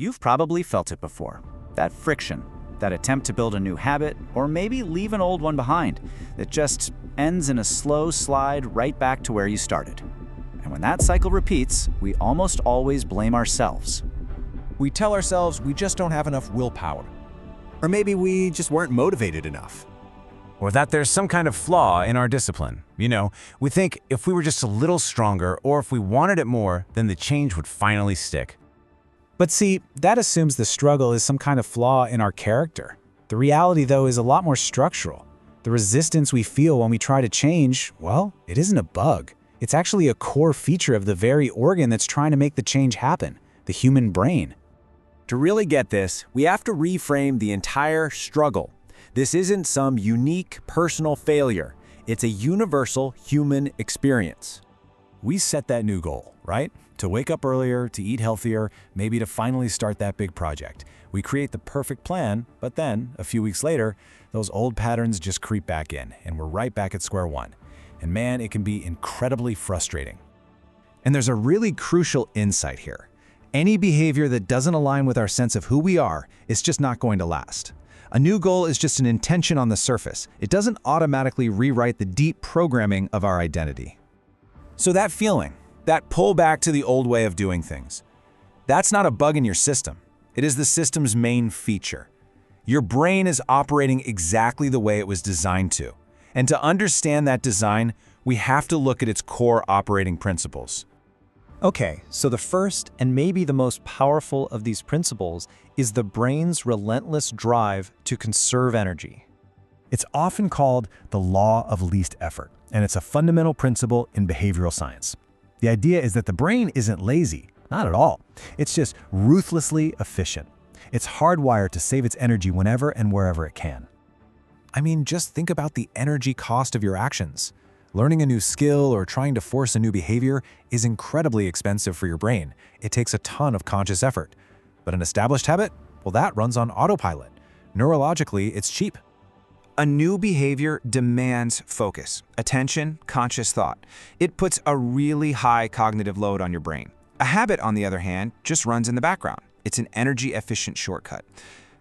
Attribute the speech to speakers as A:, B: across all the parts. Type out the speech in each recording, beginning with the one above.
A: You've probably felt it before. That friction, that attempt to build a new habit, or maybe leave an old one behind, that just ends in a slow slide right back to where you started. And when that cycle repeats, we almost always blame ourselves.
B: We tell ourselves we just don't have enough willpower. Or maybe we just weren't motivated enough. Or that there's some kind of flaw in our discipline. We think if we were just a little stronger or if we wanted it more, then the change would finally stick.
C: But see, that assumes the struggle is some kind of flaw in our character. The reality, though, is a lot more structural. The resistance we feel when we try to change, well, it isn't a bug. It's actually a core feature of the very organ that's trying to make the change happen, the human brain.
B: To really get this, we have to reframe the entire struggle. This isn't some unique personal failure. It's a universal human experience. We set that new goal, right? To wake up earlier, to eat healthier, maybe to finally start that big project. We create the perfect plan, but then, a few weeks later, those old patterns just creep back in, and we're right back at square one. And man, it can be incredibly frustrating. And there's a really crucial insight here. Any behavior that doesn't align with our sense of who we are is just not going to last. A new goal is just an intention on the surface. It doesn't automatically rewrite the deep programming of our identity. So that feeling, that pull back to the old way of doing things, that's not a bug in your system. It is the system's main feature. Your brain is operating exactly the way it was designed to. And to understand that design, we have to look at its core operating principles.
D: Okay, so the first and maybe the most powerful of these principles is the brain's relentless drive to conserve energy.
B: It's often called the law of least effort, and it's a fundamental principle in behavioral science. The idea is that the brain isn't lazy, not at all. It's just ruthlessly efficient. It's hardwired to save its energy whenever and wherever it can. I mean, just think about the energy cost of your actions. Learning a new skill or trying to force a new behavior is incredibly expensive for your brain. It takes a ton of conscious effort. But an established habit? Well, that runs on autopilot. Neurologically, it's cheap.
E: A new behavior demands focus, attention, conscious thought. It puts a really high cognitive load on your brain. A habit, on the other hand, just runs in the background. It's an energy-efficient shortcut.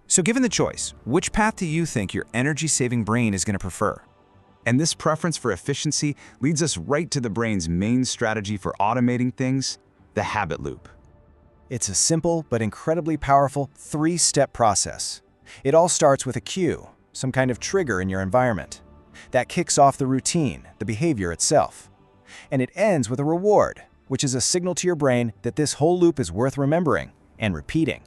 E: So given the choice, which path do you think your energy-saving brain is going to prefer? And this preference for efficiency leads us right to the brain's main strategy for automating things, the habit loop.
D: It's a simple but incredibly powerful three-step process. It all starts with a cue, some kind of trigger in your environment. That kicks off the routine, the behavior itself. And it ends with a reward, which is a signal to your brain that this whole loop is worth remembering and repeating.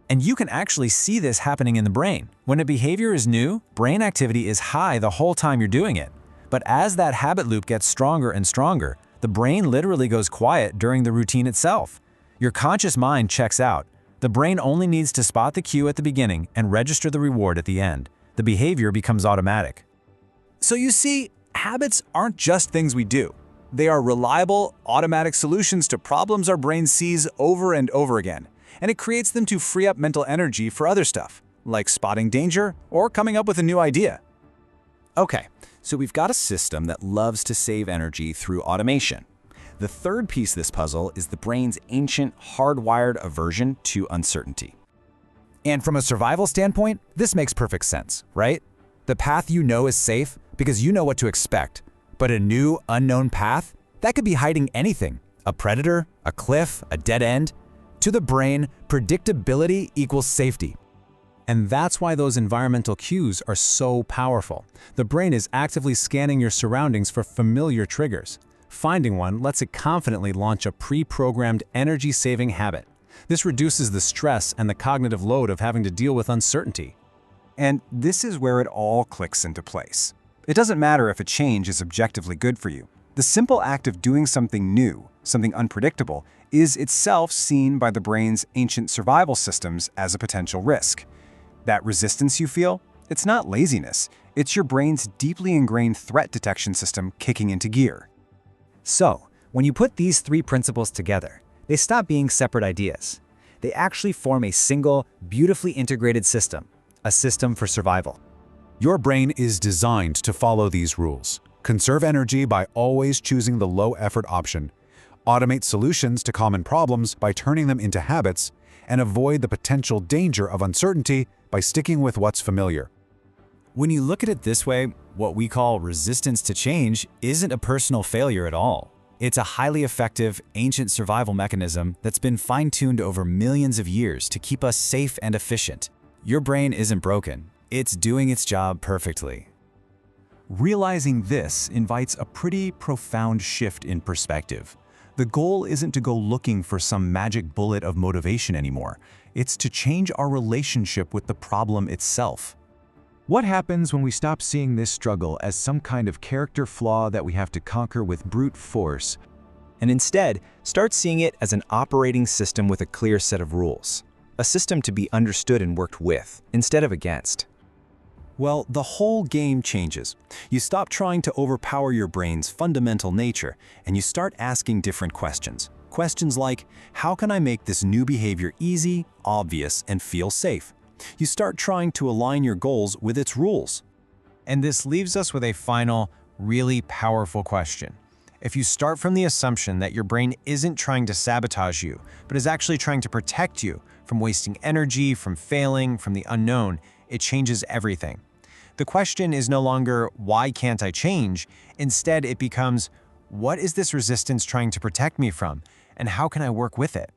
C: And you can actually see this happening in the brain. When a behavior is new, brain activity is high the whole time you're doing it. But as that habit loop gets stronger and stronger, the brain literally goes quiet during the routine itself. Your conscious mind checks out. The brain only needs to spot the cue at the beginning and register the reward at the end. The behavior becomes automatic.
B: So you see, habits aren't just things we do. They are reliable, automatic solutions to problems our brain sees over and over again. And it creates them to free up mental energy for other stuff, like spotting danger or coming up with a new idea. Okay, so we've got a system that loves to save energy through automation. The third piece of this puzzle is the brain's ancient, hardwired aversion to uncertainty. And from a survival standpoint, this makes perfect sense, right? The path you know is safe because you know what to expect. But a new, unknown path, that could be hiding anything. A predator, a cliff, a dead end. To the brain, predictability equals safety.
C: And that's why those environmental cues are so powerful. The brain is actively scanning your surroundings for familiar triggers. Finding one lets it confidently launch a pre-programmed energy-saving habit. This reduces the stress and the cognitive load of having to deal with uncertainty.
F: And this is where it all clicks into place. It doesn't matter if a change is objectively good for you. The simple act of doing something new, something unpredictable, is itself seen by the brain's ancient survival systems as a potential risk. That resistance you feel, it's not laziness. It's your brain's deeply ingrained threat detection system kicking into gear.
D: So, when you put these three principles together, they stop being separate ideas. They actually form a single, beautifully integrated system, a system for survival.
G: Your brain is designed to follow these rules. Conserve energy by always choosing the low-effort option. Automate solutions to common problems by turning them into habits, and avoid the potential danger of uncertainty by sticking with what's familiar.
C: When you look at it this way, what we call resistance to change isn't a personal failure at all. It's a highly effective, ancient survival mechanism that's been fine-tuned over millions of years to keep us safe and efficient. Your brain isn't broken. It's doing its job perfectly.
B: Realizing this invites a pretty profound shift in perspective. The goal isn't to go looking for some magic bullet of motivation anymore. It's to change our relationship with the problem itself. What happens when we stop seeing this struggle as some kind of character flaw that we have to conquer with brute force,
D: And instead, start seeing it as an operating system with a clear set of rules. A system to be understood and worked with, instead of against.
B: well, the whole game changes. You stop trying to overpower your brain's fundamental nature, and you start asking different questions. Questions like, how can I make this new behavior easy, obvious, and feel safe? You start trying to align your goals with its rules.
C: And this leaves us with a final, really powerful question. If you start from the assumption that your brain isn't trying to sabotage you, but is actually trying to protect you from wasting energy, from failing, from the unknown, it changes everything. The question is no longer, why can't I change? Instead, it becomes, what is this resistance trying to protect me from, and how can I work with it?